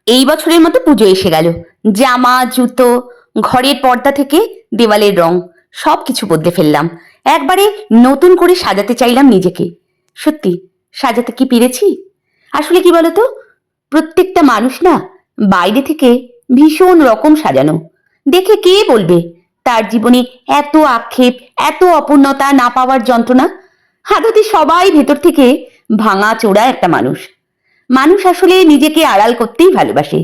এই বছরের মতো পুজো এসে গেল। জামা, জুতো, ঘরের পর্দা থেকে দেওয়ালের রং সবকিছু বদলে ফেললাম। একবারে নতুন করে সাজাতে চাইলাম নিজেকে। সত্যি সাজাতে কি পেরেছি? আসলে কি বলতো, প্রত্যেকটা মানুষ না বাইরে থেকে ভীষণ রকম সাজানো। দেখে কে বলবে তার জীবনে এত আক্ষেপ, এত অপূর্ণতা, না পাওয়ার যন্ত্রণা? হাদতে সবাই ভেতর থেকে ভাঙা চোরা একটা মানুষ। মানুষ আসলে নিজেকে আড়াল করতেই ভালোবাসে।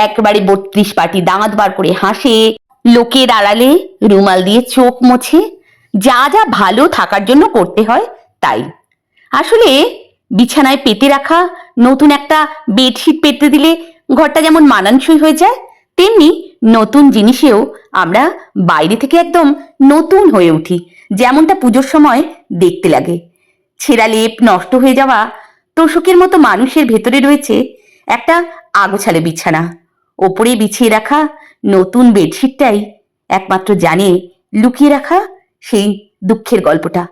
একবারে ৩২ পাটি দাঁত বার করে হাসে, লোকের আড়ালে রুমাল দিয়ে চোখ মোছে, যা যা ভালো থাকার জন্য করতে হয় তাই। আসলে বিছানায় পেতে রাখা নতুন একটা বেডশিট পেতে দিলে ঘরটা যেমন মানানসই হয়ে যায়, তেমনি নতুন জিনিসেও আমরা বাইরে থেকে একদম নতুন হয়ে উঠি, যেমনটা পুজোর সময় দেখতে লাগে। ছেঁড়া লেপ, নষ্ট হয়ে যাওয়া তোষকের মতো মানুষের ভেতরে রয়েছে একটা আগোছালো বিছানা। ওপরে বিছিয়ে রাখা নতুন বেডশিটটাই একমাত্র জানে লুকিয়ে রাখা সেই দুঃখের গল্পটা।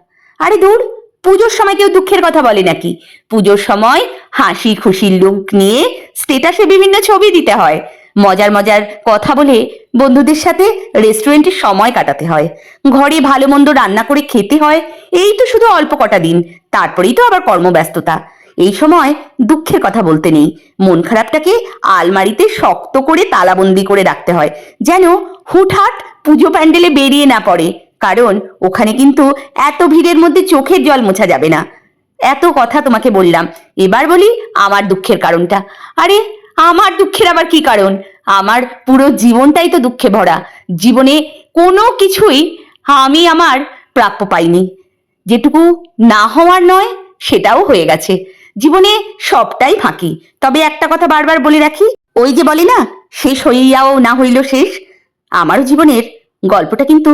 আরে দূর, পুজোর সময় কেউ দুঃখের কথা বলে নাকি? পুজোর সময় হাসি খুশির লুক নিয়ে স্টেটাসে বিভিন্ন ছবি দিতে হয়, মজার মজার কথা বলে বন্ধুদের সাথে রেস্টুরেন্টে সময় কাটাতে হয়, ঘরে ভালো মন্দ রান্না করে খেতে হয়। এই তো শুধু অল্প কটা দিন, তারপরেই তো আবার কর্মব্যস্ততা। এই সময় দুঃখের কথা বলতে নেই, মন খারাপটাকে আলমারিতে শক্ত করে তালাবন্দি করে রাখতে হয়, যেন হুটহাট পুজো প্যান্ডেলে বেরিয়ে না পড়ে। কারণ ওখানে কিন্তু এত ভিড়ের মধ্যে চোখের জল মোছা যাবে না। এত কথা তোমাকে বললাম, এবার বলি আমার দুঃখের কারণটা। আরে আমার দুঃখের আবার কি কারণ? আমার পুরো জীবনটাই তো দুঃখে ভরা। জীবনে কোনো কিছুই আমি আমার প্রাপ্য পাইনি। যেটুকু না হওয়ার নয় সেটাও হয়ে গেছে। জীবনে সবটাই ফাঁকি। তবে একটা কথা বারবার বলে রাখি, ওই যে বলে না, শেষ হইয়াও না হইল শেষ। আমারও জীবনের গল্পটা কিন্তু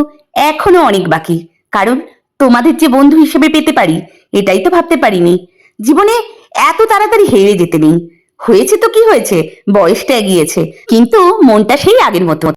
এখনো অনেক বাকি। কারণ তোমাদের যে বন্ধু হিসেবে পেতে পারি এটাই তো ভাবতে পারিনি। জীবনে এত তাড়াতাড়ি হেরে যেতে নেই। হয়েছে তো কি হয়েছে, বয়সটা এগিয়েছে, কিন্তু মনটা সেই আগের মতো।